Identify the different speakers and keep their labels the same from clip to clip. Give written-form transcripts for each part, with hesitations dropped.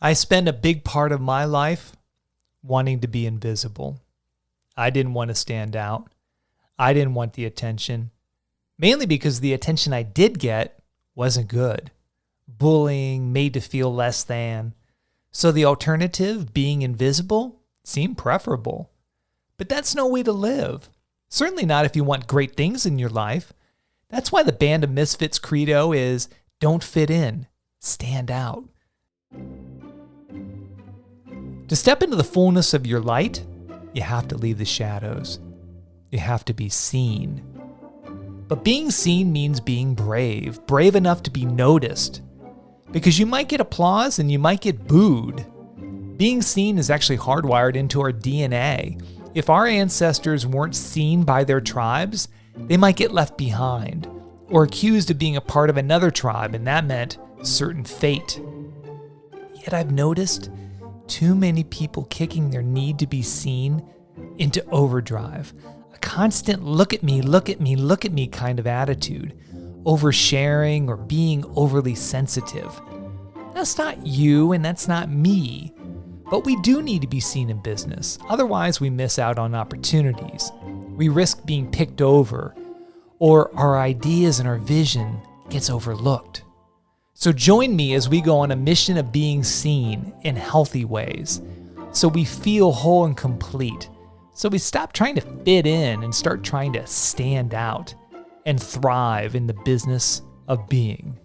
Speaker 1: I spend a big part of my life wanting to be invisible. I didn't want to stand out. I didn't want the attention, mainly because the attention I did get wasn't good. Bullying, made to feel less than. So the alternative, being invisible, seemed preferable. But that's no way to live. Certainly not if you want great things in your life. That's why the Band of Misfits credo is don't fit in, stand out. To step into the fullness of your light, you have to leave the shadows. You have to be seen. But being seen means being brave, brave enough to be noticed. Because you might get applause and you might get booed. Being seen is actually hardwired into our DNA. If our ancestors weren't seen by their tribes, they might get left behind or accused of being a part of another tribe, and that meant certain fate. Yet I've noticed too many people kicking their need to be seen into overdrive. A constant look at me, look at me, look at me kind of attitude. Oversharing or being overly sensitive. That's not you and that's not me. But we do need to be seen in business. Otherwise, we miss out on opportunities. We risk being picked over, or our ideas and our vision gets overlooked. So join me as we go on a mission of being seen in healthy ways, so we feel whole and complete. So we stop trying to fit in and start trying to stand out and thrive in the business of being.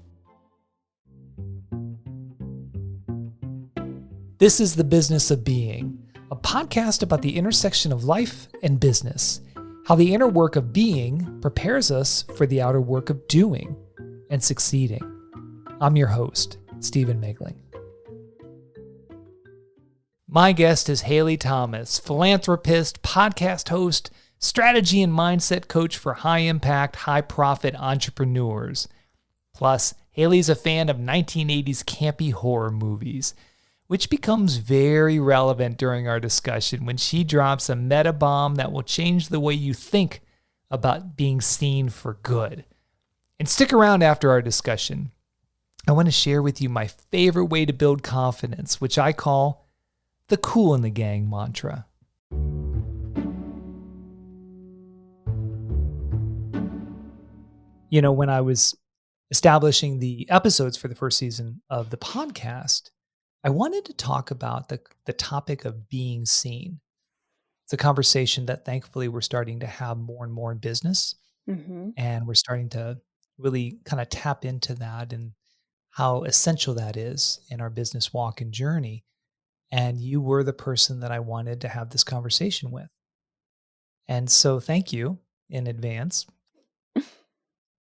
Speaker 1: This is The Business of Being, a podcast about the intersection of life and business, how the inner work of being prepares us for the outer work of doing and succeeding. I'm your host, Stephen Megling. My guest is Hailey Thomas, philanthropist, podcast host, strategy and mindset coach for high-impact, high-profit entrepreneurs. Plus, Hailey's a fan of 1980s campy horror movies, which becomes very relevant during our discussion when she drops a meta bomb that will change the way you think about being seen for good. And stick around after our discussion. I want to share with you my favorite way to build confidence, which I call the Kool in the Gang mantra. You know, when I was establishing the episodes for the first season of the podcast, I wanted to talk about the topic of being seen. It's a conversation that thankfully we're starting to have more and more in business.
Speaker 2: Mm-hmm.
Speaker 1: And we're starting to really kind of tap into that and how essential that is in our business walk and journey. And you were the person that I wanted to have this conversation with. And so thank you in advance.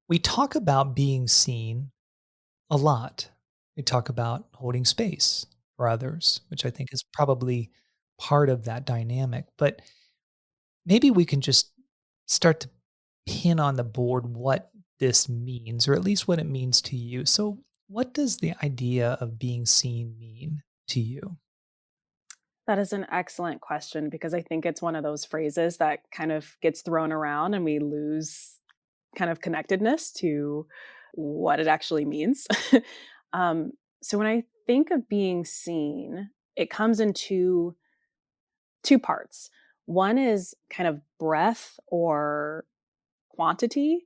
Speaker 1: We talk about being seen a lot. We talk about holding space for others, which I think is probably part of that dynamic. But maybe we can just start to pin on the board what this means, or at least what it means to you. So, what does the idea of being seen mean to you?
Speaker 2: That is an excellent question because I think it's one of those phrases that kind of gets thrown around and we lose kind of connectedness to what it actually means. um, so when I think of being seen, it comes in two parts. One is kind of breadth or quantity.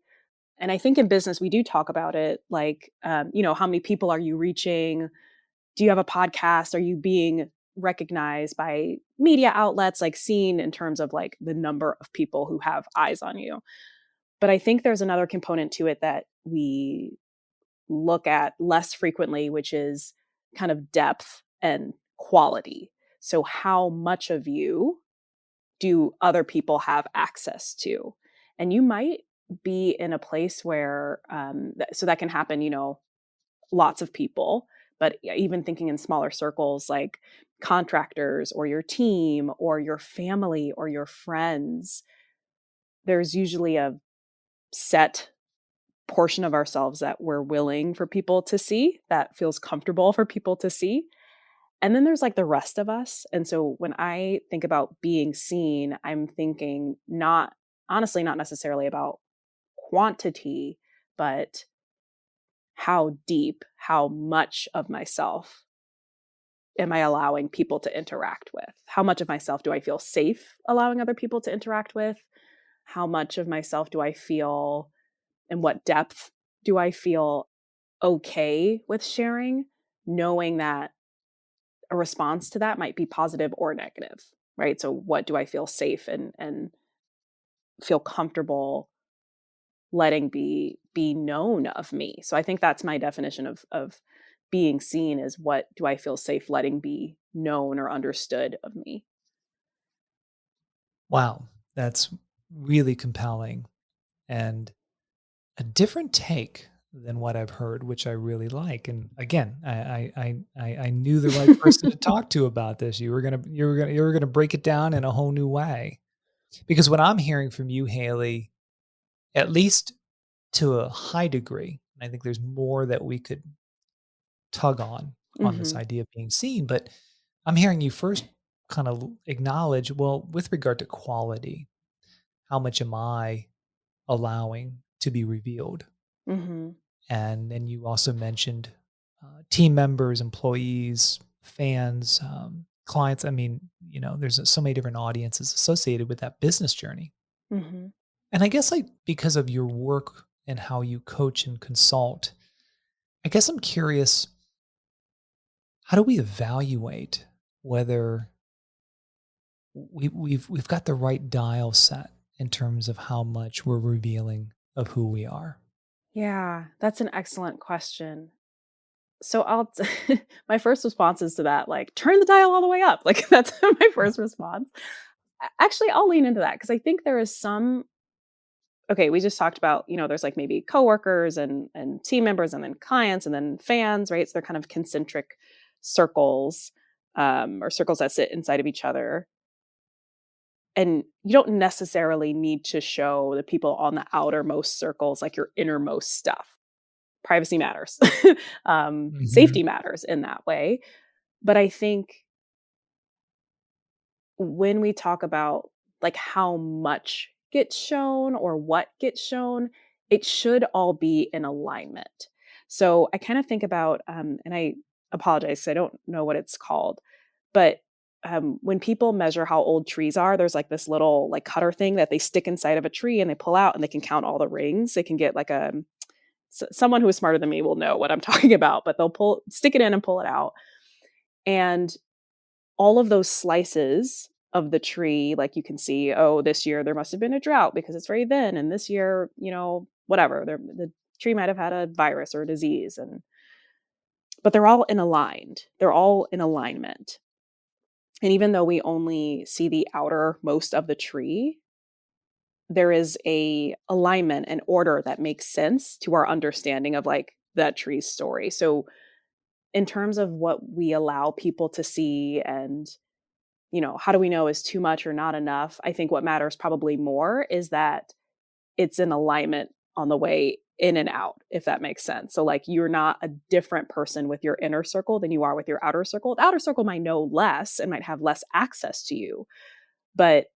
Speaker 2: And I think in business, we do talk about it like, how many people are you reaching? Do you have a podcast? Are you being recognized by media outlets, like seen in terms of like the number of people who have eyes on you? But I think there's another component to it that we look at less frequently, which is kind of depth and quality. So how much of you do other people have access to? And you might be in a place where, so that can happen, lots of people, but even thinking in smaller circles like contractors or your team or your family or your friends, there's usually a set portion of ourselves that we're willing for people to see, that feels comfortable for people to see. And then there's like the rest of us. And so when I think about being seen, I'm thinking honestly, not necessarily about quantity, but how deep, how much of myself am I allowing people to interact with? How much of myself do I feel safe allowing other people to interact with? How much of myself do I feel, and what depth do I feel okay with sharing, knowing that a response to that might be positive or negative, right? So what do I feel safe and feel comfortable letting be known of me? So I think that's my definition of being seen, is what do I feel safe letting be known or understood of me?
Speaker 1: Wow, that's really compelling and a different take than what I've heard, which I really like. And again, I knew the right person to talk to about this. You were gonna break it down in a whole new way. Because what I'm hearing from you, Haley, at least to a high degree, and I think there's more that we could tug on this
Speaker 2: Mhm.
Speaker 1: idea of being seen, but I'm hearing you first kind of acknowledge, well, with regard to quality, how much am I allowing to be revealed?
Speaker 2: Mhm.
Speaker 1: And then you also mentioned team members, employees, fans, clients. I mean, there's so many different audiences associated with that business journey.
Speaker 2: Mhm.
Speaker 1: And I guess like because of your work and how you coach and consult, I guess I'm curious, how do we evaluate whether we've got the right dial set in terms of how much we're revealing of who we are?
Speaker 2: Yeah, that's an excellent question. So my first responses to that, like, turn the dial all the way up. Like, that's my first response. Actually, I'll lean into that because I think there is some. Okay, we just talked about, there's like maybe coworkers and team members and then clients and then fans, right? So they're kind of concentric circles, or circles that sit inside of each other. And you don't necessarily need to show the people on the outermost circles like your innermost stuff. Privacy matters.
Speaker 1: Mhm.
Speaker 2: Safety matters in that way. But I think when we talk about like how much gets shown or what gets shown, it should all be in alignment. So I kind of think about, and I apologize, 'cause I don't know what it's called, but when people measure how old trees are, there's like this little like cutter thing that they stick inside of a tree and they pull out and they can count all the rings. They can get like someone who is smarter than me will know what I'm talking about, but they'll stick it in and pull it out. And all of those slices of the tree, like you can see, oh, this year there must have been a drought because it's very thin. And this year, whatever, the tree might have had a virus or a disease. But they're all they're all in alignment. And even though we only see the outermost of the tree, there is a alignment and order that makes sense to our understanding of like that tree's story. So in terms of what we allow people to see, and how do we know is too much or not enough? I think what matters probably more is that it's in alignment on the way in and out, if that makes sense. So, like, you're not a different person with your inner circle than you are with your outer circle. The outer circle might know less and might have less access to you, but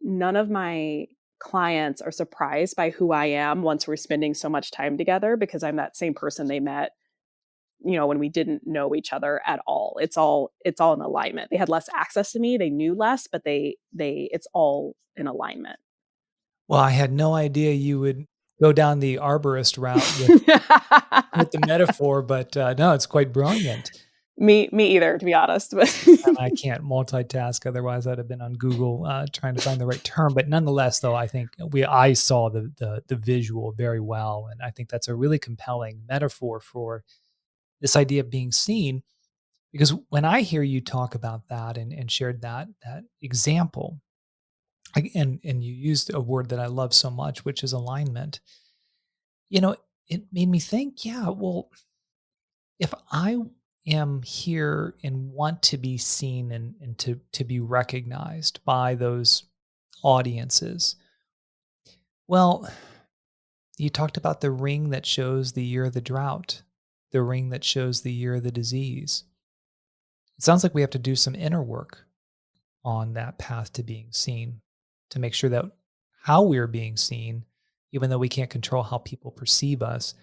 Speaker 2: none of my clients are surprised by who I am once we're spending so much time together because I'm that same person they met, when we didn't know each other at all. It's all in alignment. They had less access to me, they knew less, but they it's all in alignment.
Speaker 1: Well, I had no idea you would go down the arborist route with the metaphor, but, no, it's quite brilliant.
Speaker 2: Me either, to be honest, but
Speaker 1: And I can't multitask, otherwise I'd have been on Google, trying to find the right term, but nonetheless, though, I think I saw the visual very well, and I think that's a really compelling metaphor for this idea of being seen, because when I hear you talk about that and shared that example, and you used a word that I love so much, which is alignment, you know, it made me think, yeah, well, if I am here and want to be seen and to be recognized by those audiences, well, you talked about the ring that shows the year of the drought, the ring that shows the year of the disease. It sounds like we have to do some inner work on that path to being seen to make sure that how we're being seen, even though we can't control how people perceive us,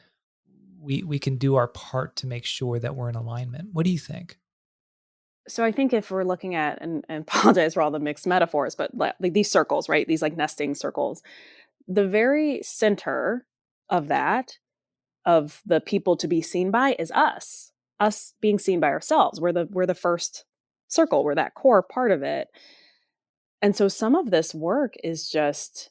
Speaker 1: we can do our part to make sure that we're in alignment. What do you think?
Speaker 2: So I think if we're looking at, and apologize for all the mixed metaphors, but like these circles, right? These like nesting circles, the very center of that, of the people to be seen by, is us being seen by ourselves. We're the first circle. We're that core part of it. And so some of this work is just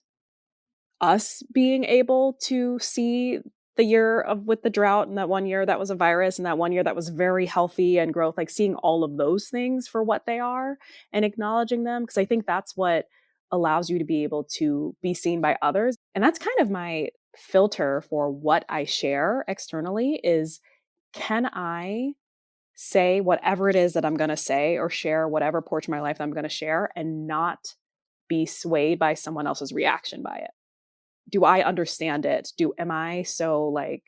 Speaker 2: us being able to see the year of with the drought, and that one year that was a virus, and that one year that was very healthy and growth, like seeing all of those things for what they are and acknowledging them, because I think that's what allows you to be able to be seen by others. And that's kind of my filter for what I share externally is, can I say whatever it is that I'm going to say, or share whatever portion of my life that I'm going to share, and not be swayed by someone else's reaction by it? Do I understand it? Am I so like,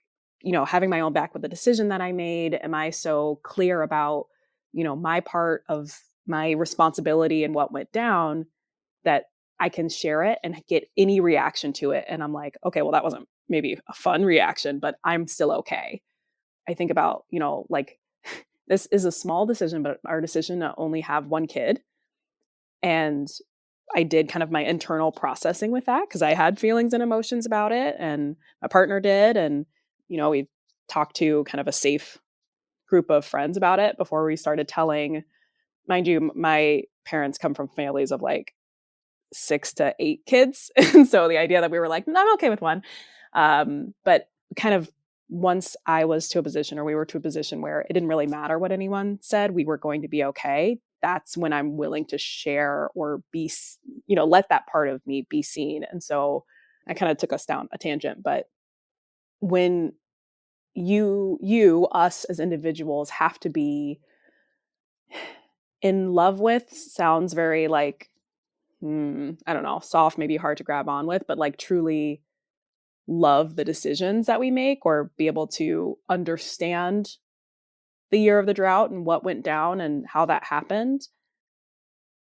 Speaker 2: having my own back with the decision that I made? Am I so clear about, my part of my responsibility and what went down, that I can share it and get any reaction to it? And I'm like, okay, well, that wasn't maybe a fun reaction, but I'm still okay. I think about, like, this is a small decision, but our decision to only have one kid. And I did kind of my internal processing with that, because I had feelings and emotions about it, and my partner did. And, we talked to kind of a safe group of friends about it before we started telling. Mind you, my parents come from families of like 6 to 8 kids. And so the idea that we were like, "No, I'm okay with one." But kind of, once I was to a position, or we were to a position where it didn't really matter what anyone said, we were going to be okay. That's when I'm willing to share, or let that part of me be seen. And so I kind of took us down a tangent, but when us as individuals have to be in love with, sounds very like, I don't know, soft, maybe hard to grab on with, but like truly love the decisions that we make, or be able to understand the year of the drought and what went down and how that happened.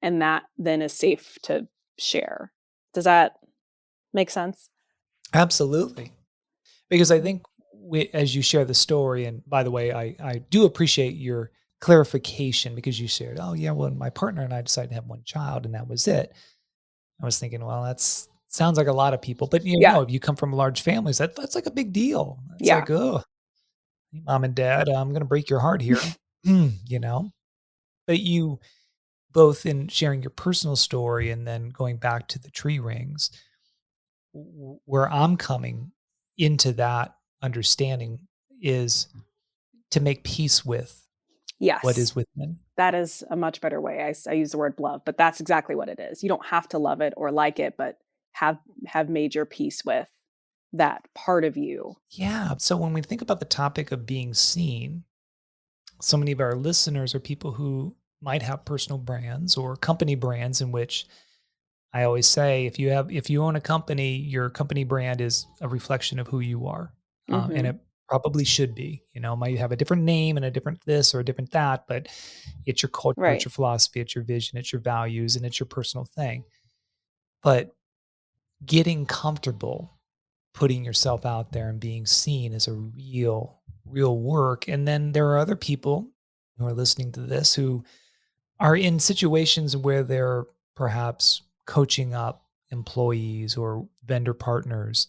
Speaker 2: And that then is safe to share. Does that make sense?
Speaker 1: Absolutely. Because I
Speaker 2: Mhm.
Speaker 1: think as you share the story, and by the way, I do appreciate your clarification, because you shared, oh, yeah, well, my partner and I decided to have one child and that was it. I was thinking, well, that's sounds like a lot of people, but
Speaker 2: Yeah.
Speaker 1: no, if you come from large families, that's like a big deal. It's
Speaker 2: Yeah.
Speaker 1: like, oh, mom and dad, I'm going to break your heart here, you know. But you both, in sharing your personal story and then going back to the tree rings, where I'm coming into that understanding is to make peace with what
Speaker 2: Yes.
Speaker 1: is within.
Speaker 2: That is a much better way. I use the word love, but that's exactly what it is. You don't have to love it or like it, but have made your peace with that part of you.
Speaker 1: Yeah. So when we think about the topic of being seen, so many of our listeners are people who might have personal brands or company brands, in which I always say, if you own a company, your company brand is a reflection of who you are, and
Speaker 2: Mhm.
Speaker 1: it probably should be. Might have a different name and a different this or a different that, but it's your culture, it's
Speaker 2: Right.
Speaker 1: your philosophy, it's your vision, it's your values, and it's your personal thing. But getting comfortable putting yourself out there and being seen is a real work. And then there are other people who are listening to this who are in situations where they're perhaps coaching up employees or vendor partners.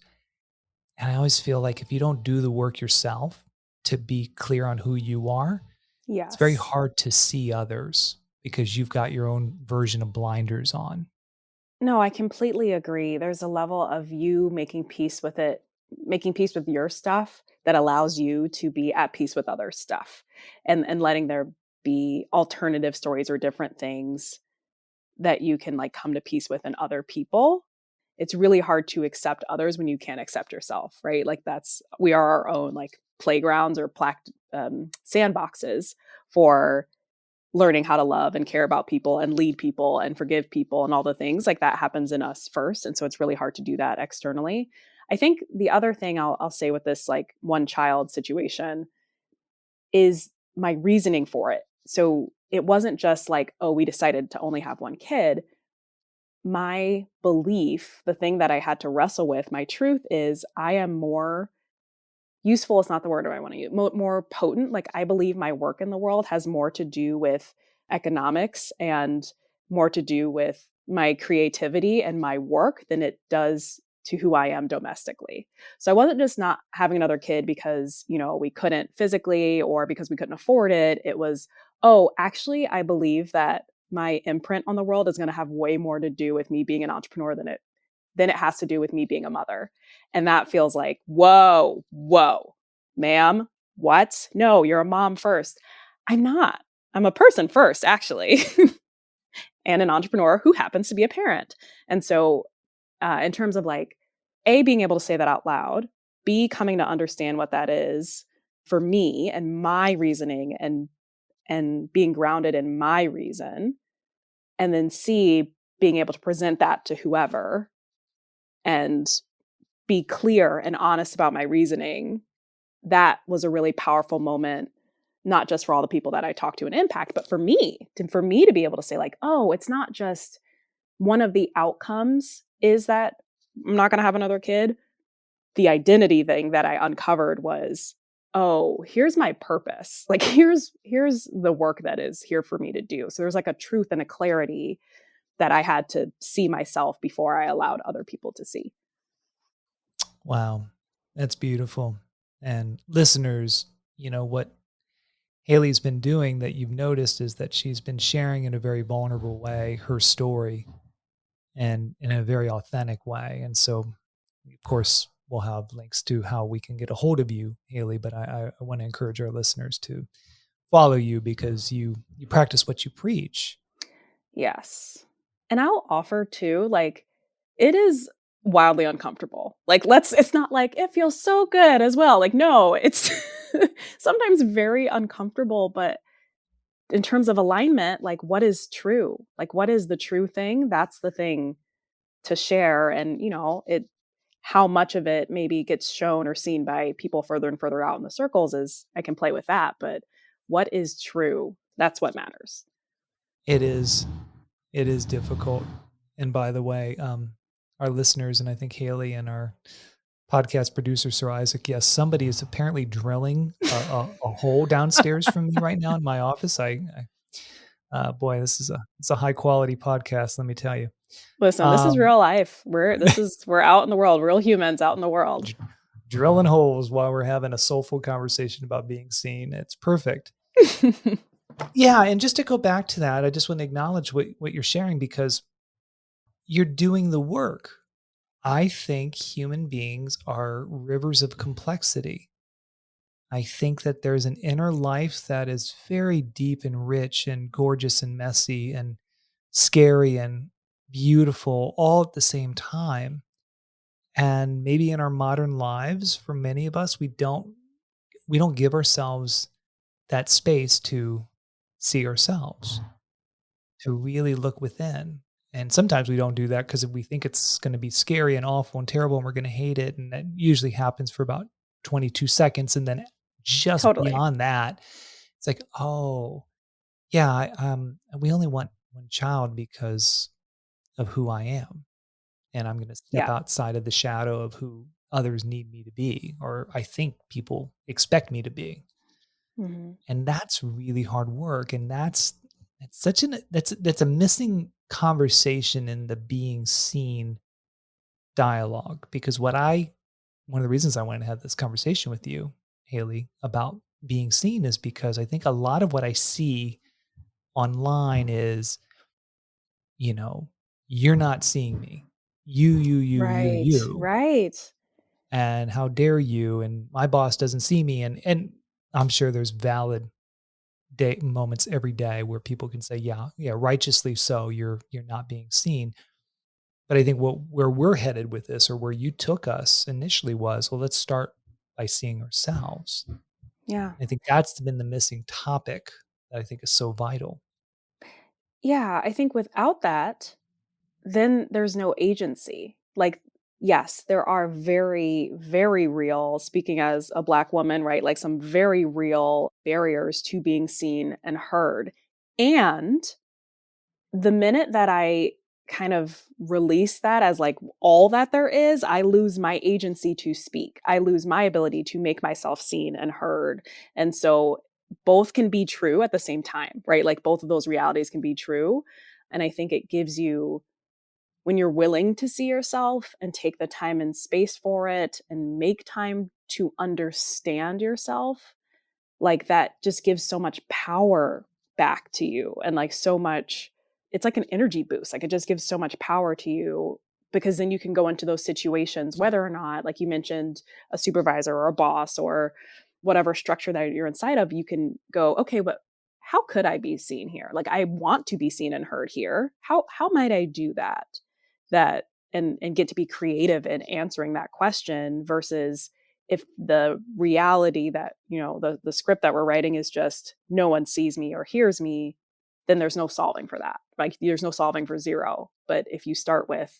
Speaker 1: And I always feel like if you don't do the work yourself to be clear on who you are, it's very
Speaker 2: Yes.
Speaker 1: hard to see others because you've got your own version of blinders on.
Speaker 2: No, I completely agree. There's a level of you making peace with it, making peace with your stuff, that allows you to be at peace with other stuff, and letting there be alternative stories or different things that you can like come to peace with in other people. It's really hard to accept others when you can't accept yourself, right? Like, we are our own like playgrounds, or sandboxes for learning how to love and care about people and lead people and forgive people, and all the things like that happens in us first. And so it's really hard to do that externally. I think the other thing I'll say with this like one child situation is my reasoning for it. So it wasn't just like, oh, we decided to only have one kid. My belief, the thing that I had to wrestle with, my truth is, I am more useful, is not the word I want to use, more potent. Like, I believe my work in the world has more to do with economics and more to do with my creativity and my work than it does to who I am domestically. So I wasn't just not having another kid because, we couldn't physically or because we couldn't afford it. It was, oh, actually, I believe that my imprint on the world is going to have way more to do with me being an entrepreneur than it has to do with me being a mother. And that feels like, whoa, whoa, ma'am, what? No, you're a mom first. I'm not. I'm a person first, actually, and an entrepreneur who happens to be a parent. And so, in terms of like, A, being able to say that out loud, B, coming to understand what that is for me and my reasoning and being grounded in my reason, and then C, being able to present that to whoever and be clear and honest about my reasoning, that was a really powerful moment, not just for all the people that I talked to and impact, but for me to be able to say like, oh, it's not just one of the outcomes is that I'm not going to have another kid. The identity thing that I uncovered was, oh, here's my purpose. Like here's the work that is here for me to do. So there's like a truth and a clarity that I had to see myself before I allowed other people to see.
Speaker 1: Wow, that's beautiful. And listeners, what Hailey's been doing that you've noticed is that she's been sharing in a very vulnerable way her story and in a very authentic way. And so, of course, we'll have links to how we can get a hold of you, Hailey, but I want to encourage our listeners to follow you because you practice what you preach.
Speaker 2: Yes. And I'll offer too, like, it is wildly uncomfortable. Like, it's not like it feels so good as well. Like, no, it's sometimes very uncomfortable, but in terms of alignment, like, what is true? Like, what is the true thing? That's the thing to share. And, how much of it maybe gets shown or seen by people further and further out in the circles is I can play with that. But what is true? That's what matters.
Speaker 1: It is difficult. And by the way, our listeners, and I think Hailey and our podcast producer, Sir Isaac, yes, somebody is apparently drilling a hole downstairs from me right now in my office. Boy, it's a high quality podcast. Let me tell you.
Speaker 2: Listen, this is
Speaker 1: Um,
Speaker 2: real life. We're out in the world, real humans out in the world.
Speaker 1: drilling holes while we're having a soulful conversation about being seen. It's perfect. Yeah, and just to go back to that, I just want to acknowledge what you're sharing because you're doing the work. I think human beings are rivers of complexity. I think that there's an inner life that is very deep and rich and gorgeous and messy and scary and beautiful all at the same time. And maybe in our modern lives, for many of us, we don't give ourselves that space to see ourselves, to really look within. And sometimes we don't do that because we think it's going to be scary and awful and terrible and we're going to hate it. And that usually happens for about 22 seconds. And then just
Speaker 2: Totally.
Speaker 1: beyond that, it's like, oh, yeah, we only want one child because of who I am. And I'm going to step
Speaker 2: Yeah.
Speaker 1: outside of the shadow of who others need me to be, or I think people expect me to be.
Speaker 2: Mhm.
Speaker 1: And that's really hard work. And that's a missing conversation in the being seen dialogue. Because one of the reasons I wanted to have this conversation with you, Hailey, about being seen is because I think a lot of what I see online is, you know, you're not seeing me.
Speaker 2: Right.
Speaker 1: You.
Speaker 2: Right.
Speaker 1: And how dare you? And my boss doesn't see me. And I'm sure there's valid day moments every day where people can say, yeah, righteously so, you're not being seen. But I think where we're headed with this, or where you took us initially, was, well, let's start by seeing ourselves.
Speaker 2: Yeah.
Speaker 1: I think that's been the missing topic that I think is so vital.
Speaker 2: Yeah, I think without that, then there's no agency. Like, yes, there are very, very real, speaking as a Black woman, right? Like some very real barriers to being seen and heard. And the minute that I kind of release that as like all that there is, I lose my agency to speak. I lose my ability to make myself seen and heard. And so both can be true at the same time, right? Like both of those realities can be true. And I think it gives you, when you're willing to see yourself and take the time and space for it and make time to understand yourself, like that just gives so much power back to you, and like so much, it's like an energy boost. Like it just gives so much power to you, because then you can go into those situations, whether or not, like you mentioned, a supervisor or a boss or whatever structure that you're inside of, you can go, okay, but how could I be seen here? Like I want to be seen and heard here. How might I do that? That and get to be creative in answering that question, versus if the reality that, the script that we're writing is just no one sees me or hears me, then there's no solving for that. Like there's no solving for zero. But if you start with,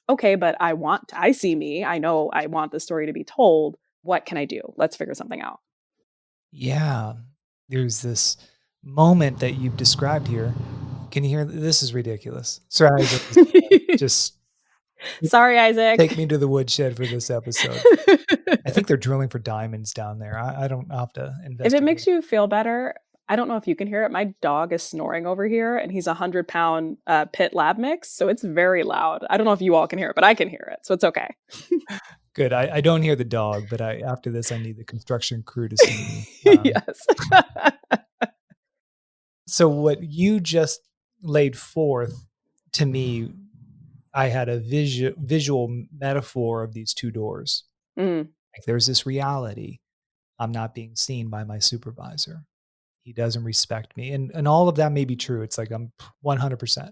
Speaker 2: okay, but I see me, I know I want the story to be told. What can I do? Let's figure something out.
Speaker 1: Yeah. There's this moment that you've described here. Can you hear this is ridiculous. Sorry, Isaac is gonna just
Speaker 2: Sorry, Isaac.
Speaker 1: take me to the woodshed for this episode. I think they're drilling for diamonds down there. I don't I'll have to
Speaker 2: If it
Speaker 1: investigate.
Speaker 2: makes you feel better, I don't know if you can hear it. My dog is snoring over here, and he's a 100-pound pit lab mix, so it's very loud. I don't know if you all can hear it, but I can hear it, so it's okay.
Speaker 1: Good. I don't hear the dog, but after this, I need the construction crew to see me.
Speaker 2: Yes.
Speaker 1: So what you just laid forth to me, I had a visual metaphor of these two doors.
Speaker 2: Mm,
Speaker 1: Like there's this reality. I'm not being seen by my supervisor. He doesn't respect me. And all of that may be true. It's like I'm 100%.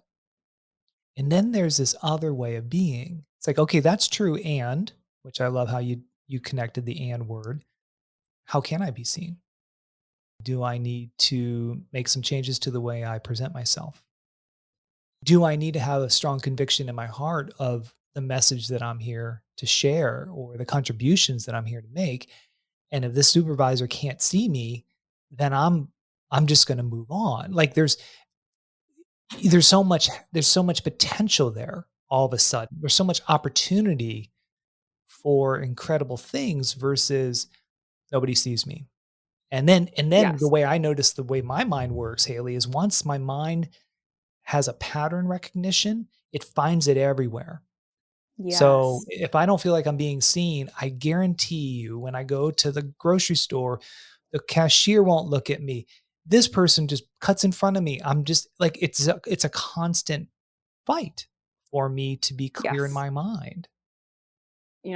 Speaker 1: And then there's this other way of being. It's like, okay, that's true. And which I love how you connected the and word. How can I be seen? Do I need to make some changes to the way I present myself? Do I need to have a strong conviction in my heart of the message that I'm here to share or the contributions that I'm here to make? And if this supervisor can't see me, then I'm just going to move on. Like there's so much potential there all of a sudden. There's so much opportunity for incredible things versus nobody sees me. And then the
Speaker 2: yes.
Speaker 1: way I notice the way my mind works, Haley, is once my mind has a pattern recognition, it finds it everywhere. So
Speaker 2: Yes.
Speaker 1: if I don't feel like I'm being seen, I guarantee you when I go to the grocery store, the cashier won't look at me. This person just cuts in front of me. I'm just like it's a constant fight for me to be clear in
Speaker 2: Yes.
Speaker 1: my mind.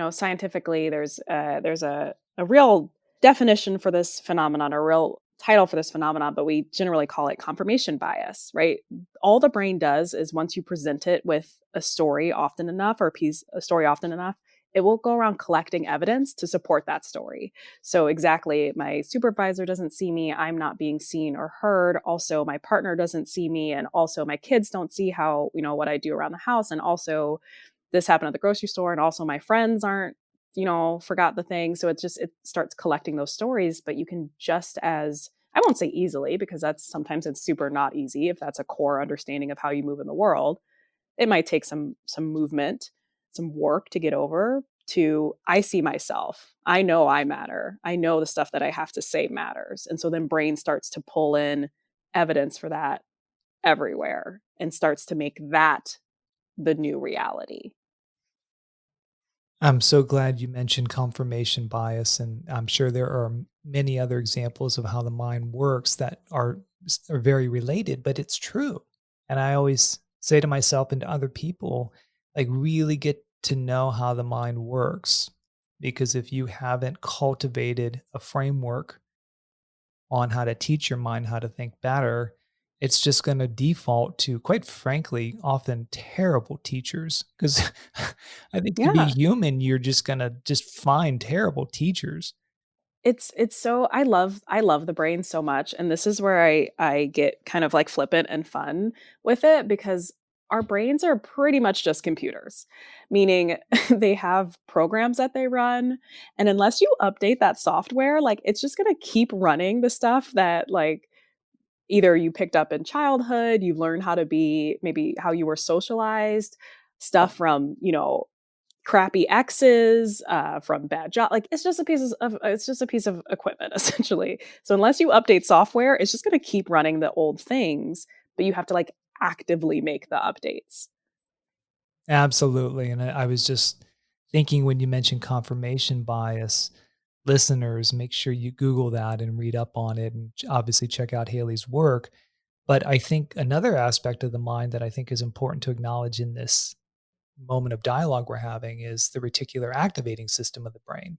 Speaker 2: Scientifically, there's a real definition for this phenomenon, a real title for this phenomenon, but we generally call it confirmation bias, right? All the brain does is, once you present it with a story often enough, or a story often enough, it will go around collecting evidence to support that story. So exactly, my supervisor doesn't see me, I'm not being seen or heard. Also, my partner doesn't see me, and also my kids don't see how, what I do around the house, and also this happened at the grocery store, and also my friends aren't, forgot the thing. So it starts collecting those stories. But you can, just as, I won't say easily, because that's, sometimes it's super not easy if that's a core understanding of how you move in the world. It might take some movement, some work to get over to, I see myself, I know I matter, I know the stuff that I have to say matters. And so then brain starts to pull in evidence for that everywhere, and starts to make that the new reality.
Speaker 1: I'm so glad you mentioned confirmation bias, and I'm sure there are many other examples of how the mind works that are very related, but it's true. And I always say to myself and to other people, like really get to know how the mind works, because if you haven't cultivated a framework on how to teach your mind how to think better, it's just going to default to, quite frankly, often terrible teachers. Because I think to be
Speaker 2: Yeah.
Speaker 1: human, you're just going to just find terrible teachers.
Speaker 2: It's so, I love the brain so much, and this is where I get kind of like flippant and fun with it, because our brains are pretty much just computers, meaning they have programs that they run, and unless you update that software, like it's just going to keep running the stuff that, like, either you picked up in childhood, you learned how to be, maybe how you were socialized, stuff from, crappy exes, from bad job. Like it's just a piece of equipment essentially. So unless you update software, it's just going to keep running the old things, but you have to like actively make the updates.
Speaker 1: Absolutely. And I was just thinking when you mentioned confirmation bias, listeners, make sure you Google that and read up on it and obviously check out Haley's work. But I think another aspect of the mind that I think is important to acknowledge in this moment of dialogue we're having is the reticular activating system of the brain.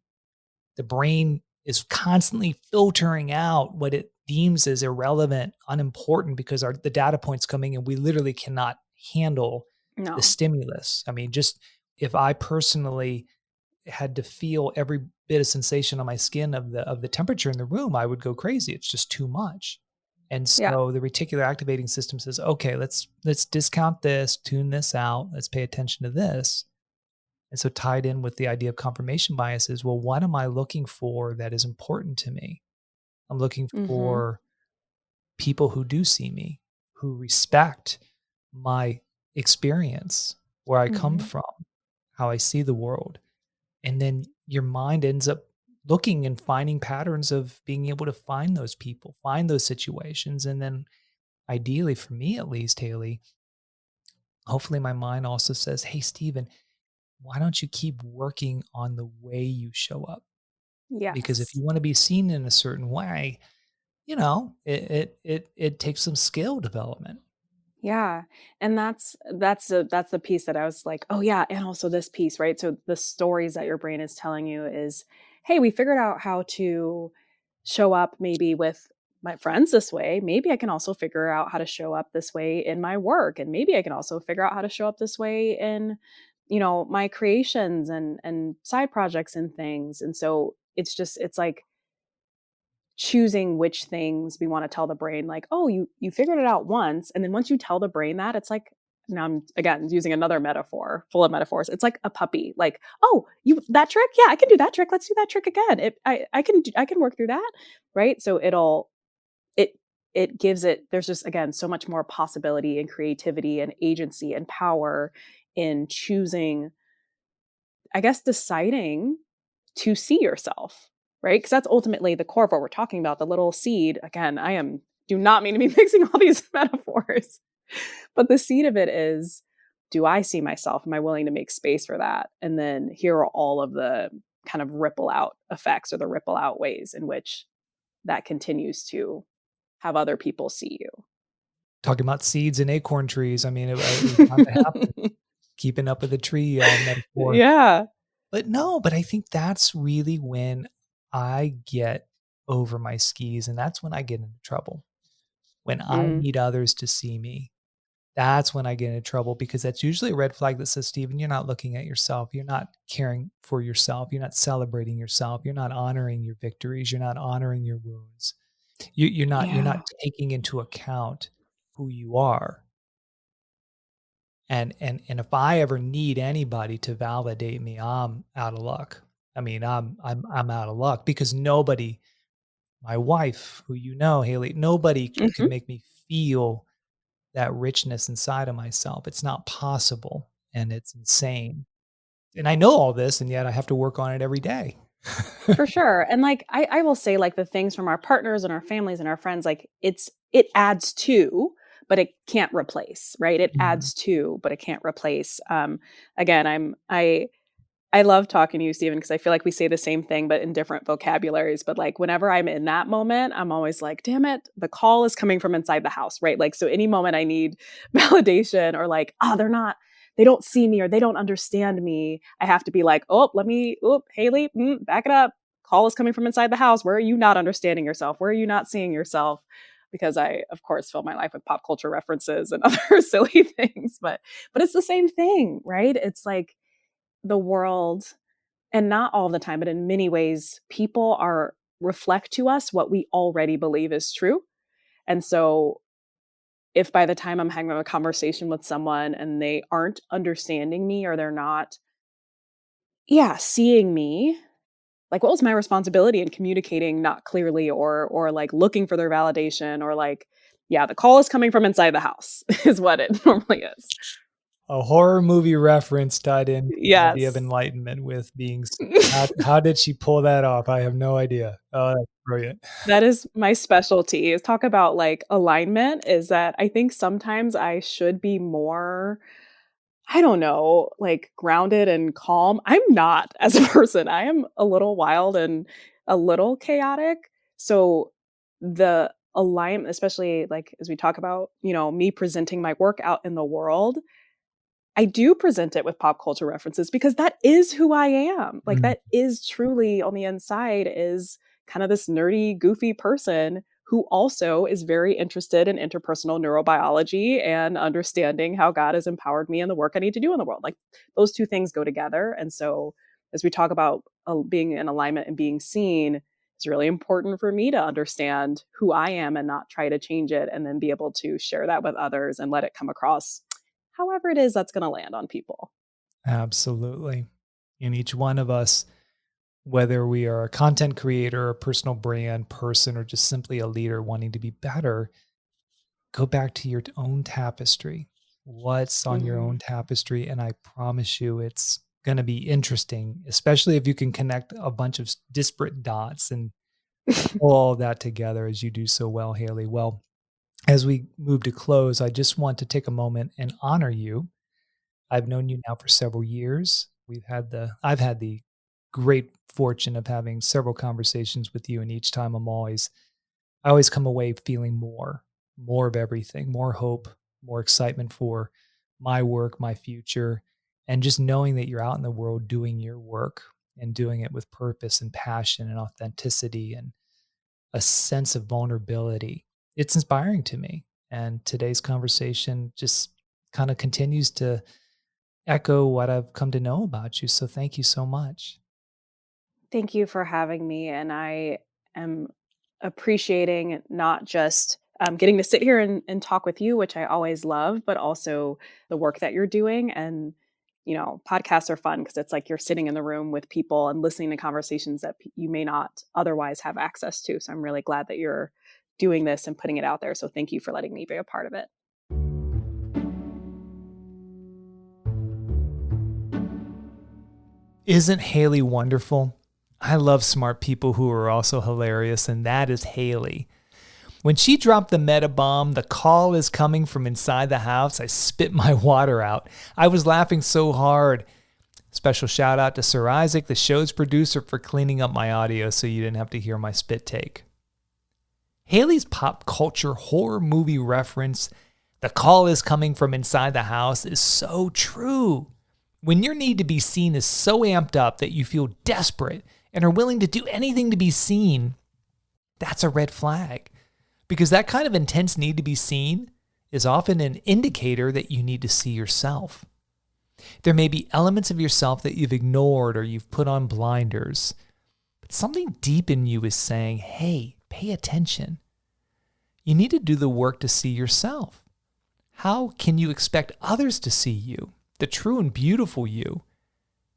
Speaker 1: The brain is constantly filtering out what it deems as irrelevant, unimportant, because the data points coming in, we literally cannot handle the
Speaker 2: No.
Speaker 1: stimulus. I mean, just if I personally had to feel every bit of sensation on my skin of the temperature in the room, I would go crazy. It's just too much. And
Speaker 2: Yeah.
Speaker 1: so the reticular activating system says, okay, let's discount this, tune this out, let's pay attention to this. And so tied in with the idea of confirmation bias is, well, what am I looking for that is important to me? I'm looking
Speaker 2: Mhm.
Speaker 1: for people who do see me, who respect my experience, where I come
Speaker 2: Mhm.
Speaker 1: from, how I see the world. And then your mind ends up looking and finding patterns of being able to find those people, find those situations. And then ideally, for me at least, Haley, hopefully my mind also says, hey, Stephen, why don't you keep working on the way you show up? Because if
Speaker 2: Yes.
Speaker 1: you want to be seen in a certain way, it takes some skill development.
Speaker 2: Yeah, and that's the piece that I was like, "Oh, yeah, and also this piece," right? So the stories that your brain is telling you is, "Hey, we figured out how to show up maybe with my friends this way. Maybe I can also figure out how to show up this way in my work, and maybe I can also figure out how to show up this way in, my creations and side projects and things." And so it's like choosing which things we want to tell the brain like, "Oh, you figured it out once." And then once you tell the brain that, it's like, now I'm again using another metaphor, full of metaphors. It's like a puppy. Like, "Oh, you that trick? Yeah, I can do that trick. Let's do that trick again. I can work through that." Right? So it it gives it there's just again so much more possibility and creativity and agency and power in choosing, I guess, deciding to see yourself, right? Because that's ultimately the core of what we're talking about. The little seed, again, do not mean to be mixing all these metaphors, but the seed of it is, do I see myself? Am I willing to make space for that? And then here are all of the kind of ripple out effects or the ripple out ways in which that continues to have other people see you.
Speaker 1: Talking about seeds and acorn trees. I mean, it was bound to happen. Keeping up with the tree metaphor.
Speaker 2: Yeah.
Speaker 1: But no, but I think that's really when I get over my skis, and that's when I get into trouble. When I
Speaker 2: Mm.
Speaker 1: need others to see me, that's when I get into trouble because that's usually a red flag that says, Stephen, you're not looking at yourself. You're not caring for yourself. You're not celebrating yourself. You're not honoring your victories. You're not honoring your wounds. You're not
Speaker 2: Yeah.
Speaker 1: taking into account who you are. And if I ever need anybody to validate me, I'm out of luck. I mean, I'm out of luck because nobody, my wife, who you know, Haley, nobody can
Speaker 2: Mhm.
Speaker 1: make me feel that richness inside of myself. It's not possible, and it's insane. And I know all this, and yet I have to work on it every day.
Speaker 2: For sure. And like I will say like the things from our partners and our families and our friends, like it adds to, but it can't replace, right? It
Speaker 1: Mhm.
Speaker 2: adds to, but it can't replace. Again, I love talking to you, Stephen, because I feel like we say the same thing, but in different vocabularies. But like whenever I'm in that moment, I'm always like, damn it, the call is coming from inside the house, right? Like, so any moment I need validation or like, oh, they don't see me or they don't understand me, I have to be like, oh, Haley, back it up. Call is coming from inside the house. Where are you not understanding yourself? Where are you not seeing yourself? Because I, of course, fill my life with pop culture references and other silly things, but it's the same thing, right? It's like the world, and not all the time, but in many ways, people are reflect to us what we already believe is true. And so if by the time I'm having a conversation with someone and they aren't understanding me or they're not, yeah, seeing me, like what was my responsibility in communicating not clearly or like looking for their validation or like, yeah, the call is coming from inside the house is what it normally is.
Speaker 1: A horror movie reference tied into the idea of
Speaker 2: Yes.
Speaker 1: enlightenment with being how did she pull that off? I have no idea. Oh, that's brilliant.
Speaker 2: That is my specialty, is talk about, like, alignment, is that I think sometimes I should be more, I don't know, like, grounded and calm. I'm not as a person. I am a little wild and a little chaotic. So the alignment, especially, like, as we talk about, me presenting my work out in the world, I do present it with pop culture references because that is who I am. Like,
Speaker 1: Mm,
Speaker 2: that is truly on the inside is kind of this nerdy, goofy person who also is very interested in interpersonal neurobiology and understanding how God has empowered me in the work I need to do in the world. Like, those two things go together. And so, as we talk about being in alignment and being seen, it's really important for me to understand who I am and not try to change it, and then be able to share that with others and let it come across however it is that's gonna land on people.
Speaker 1: absolutely. In each one of us, whether we are a content creator, a personal brand person, or just simply a leader wanting to be better, go back to your own tapestry. What's on your own
Speaker 2: Mhm.
Speaker 1: tapestry? And I promise you, it's going to be interesting, especially if you can connect a bunch of disparate dots and pull all that together as you do so well, Haley. Well, as we move to close, I just want to take a moment and honor you. I've known you now for several years. I've had the great fortune of having several conversations with you, and each time I always come away feeling more of everything, more hope, more excitement for my work, my future, and just knowing that you're out in the world doing your work and doing it with purpose and passion and authenticity and a sense of vulnerability. It's inspiring to me. And today's conversation just kind of continues to echo what I've come to know about you. So thank you so much.
Speaker 2: Thank you for having me, and I am appreciating not just, getting to sit here and talk with you, which I always love, but also the work that you're doing. And, podcasts are fun because it's like you're sitting in the room with people and listening to conversations that you may not otherwise have access to. So I'm really glad that you're doing this and putting it out there. So thank you for letting me be a part of it.
Speaker 1: Isn't Haley wonderful? I love smart people who are also hilarious, and that is Haley. When she dropped the meta bomb, the call is coming from inside the house, I spit my water out. I was laughing so hard. Special shout out to Sir Isaac, the show's producer, for cleaning up my audio so you didn't have to hear my spit take. Haley's pop culture horror movie reference, the call is coming from inside the house, is so true. When your need to be seen is so amped up that you feel desperate and are willing to do anything to be seen, that's a red flag. Because that kind of intense need to be seen is often an indicator that you need to see yourself. There may be elements of yourself that you've ignored or you've put on blinders, but something deep in you is saying, hey, pay attention. You need to do the work to see yourself. How can you expect others to see you, the true and beautiful you,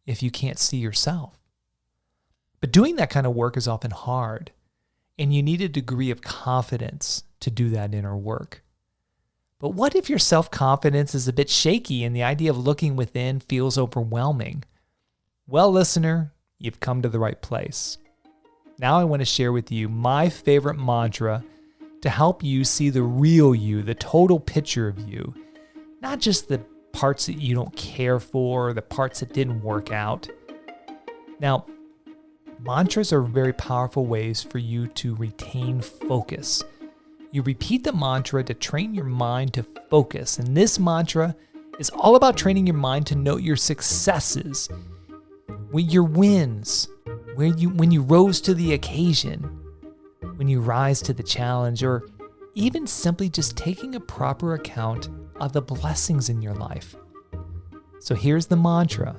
Speaker 1: if you can't see yourself? But doing that kind of work is often hard, and you need a degree of confidence to do that inner work. But what if your self-confidence is a bit shaky and the idea of looking within feels overwhelming? Well, listener, you've come to the right place. Now I want to share with you my favorite mantra to help you see the real you, the total picture of you, not just the parts that you don't care for, the parts that didn't work out. Now, mantras are very powerful ways for you to retain focus. You repeat the mantra to train your mind to focus, and this mantra is all about training your mind to note your successes, your wins, when you rose to the occasion, when you rise to the challenge, or even simply just taking a proper account of the blessings in your life. So here's the mantra.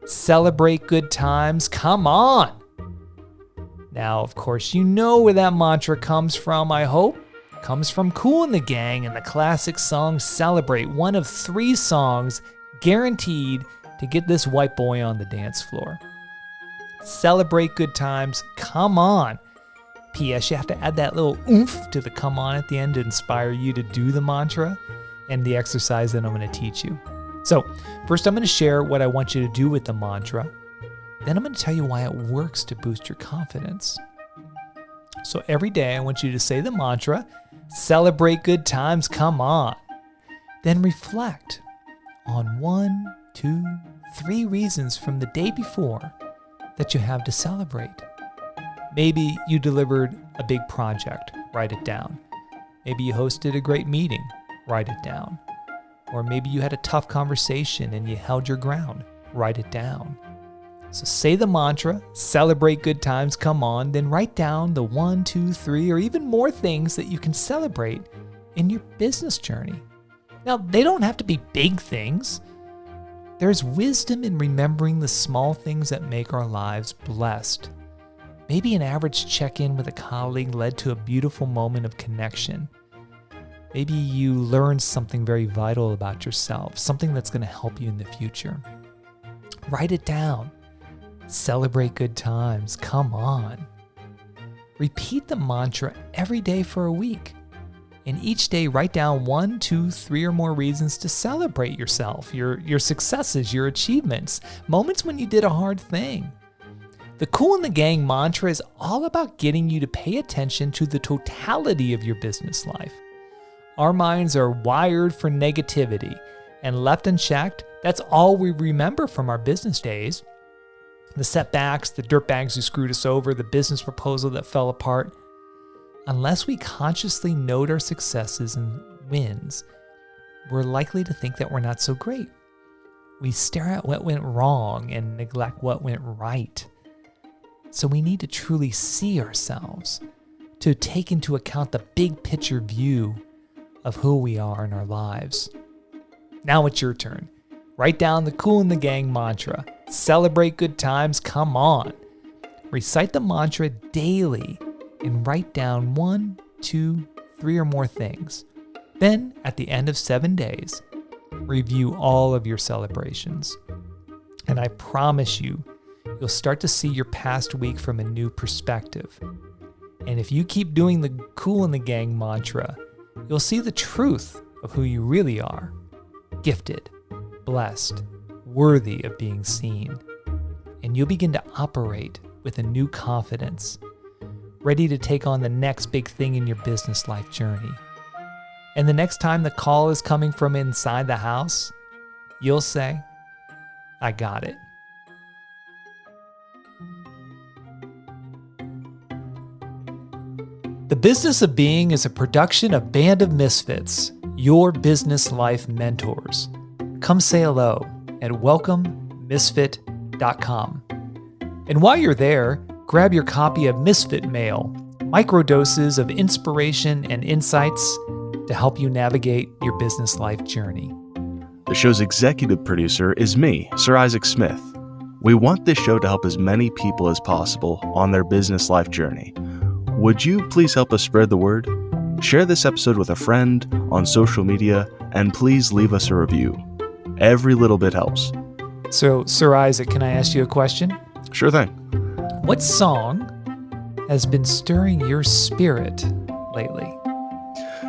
Speaker 1: Celebrate good times, come on! Now, of course, you know where that mantra comes from, I hope. It comes from Kool and the Gang and the classic song Celebrate, one of 3 songs guaranteed to get this white boy on the dance floor. Celebrate good times, come on! P.S. You have to add that little oomph to the come on at the end to inspire you to do the mantra and the exercise that I'm going to teach you. So first I'm going to share what I want you to do with the mantra. Then I'm going to tell you why it works to boost your confidence. So every day I want you to say the mantra, celebrate good times, come on. Then reflect on 1, 2, 3 reasons from the day before that you have to celebrate. Maybe you delivered a big project, write it down. Maybe you hosted a great meeting, write it down. Or maybe you had a tough conversation and you held your ground, write it down. So say the mantra, celebrate good times, come on, then write down the 1, 2, 3, or even more things that you can celebrate in your business journey. Now, they don't have to be big things. There's wisdom in remembering the small things that make our lives blessed. Maybe an average check-in with a colleague led to a beautiful moment of connection. Maybe you learned something very vital about yourself, something that's going to help you in the future. Write it down. Celebrate good times. Come on. Repeat the mantra every day for a week. And each day, write down 1, 2, 3 or more reasons to celebrate yourself, your successes, your achievements, moments when you did a hard thing. The Kool and the Gang mantra is all about getting you to pay attention to the totality of your business life. Our minds are wired for negativity, and left unchecked, that's all we remember from our business days. The setbacks, the dirtbags who screwed us over, the business proposal that fell apart. Unless we consciously note our successes and wins, we're likely to think that we're not so great. We stare at what went wrong and neglect what went right. So we need to truly see ourselves, to take into account the big picture view of who we are in our lives. Now it's your turn. Write down the Kool and the Gang mantra. Celebrate good times, come on. Recite the mantra daily and write down 1, 2, 3 or more things. Then, at the end of 7 days, review all of your celebrations. And I promise you, you'll start to see your past week from a new perspective. And if you keep doing the Kool and the Gang mantra, you'll see the truth of who you really are. Gifted, blessed, worthy of being seen. And you'll begin to operate with a new confidence, ready to take on the next big thing in your business life journey. And the next time the call is coming from inside the house, you'll say, I got it. The Business of Being is a production of Band of Misfits, your business life mentors. Come say hello at welcomemisfit.com. And while you're there, grab your copy of Misfit Mail, microdoses of inspiration and insights to help you navigate your business life journey.
Speaker 3: The show's executive producer is me, Sir Isaac Smith. We want this show to help as many people as possible on their business life journey. Would you please help us spread the word? Share this episode with a friend on social media, and please leave us a review. Every little bit helps.
Speaker 1: So, Sir Isaac, can I ask you a question?
Speaker 3: Sure thing.
Speaker 1: What song has been stirring your spirit lately?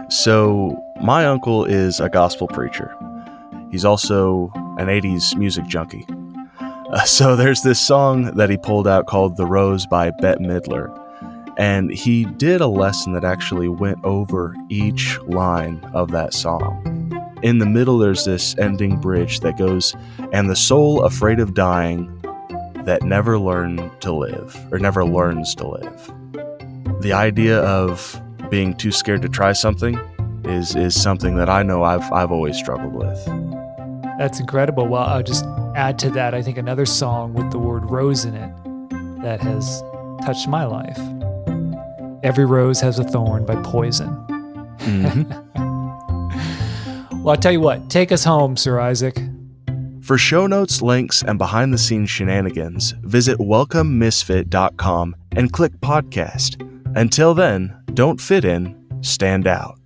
Speaker 3: So, my uncle is a gospel preacher. He's also an 80s music junkie. So there's this song that he pulled out called The Rose by Bette Midler. And he did a lesson that actually went over each line of that song. In the middle, there's this ending bridge that goes, and the soul afraid of dying that never learned to live, or never learns to live. The idea of being too scared to try something is something that I know I've always struggled with.
Speaker 1: That's incredible. Well, I'll just add to that, I think another song with the word rose in it that has touched my life. Every Rose Has a Thorn by Poison.
Speaker 3: Mm-hmm.
Speaker 1: Well, I'll tell you what, take us home, Sir Isaac.
Speaker 3: For show notes, links, and behind-the-scenes shenanigans, visit welcomemisfit.com and click podcast. Until then, don't fit in, stand out.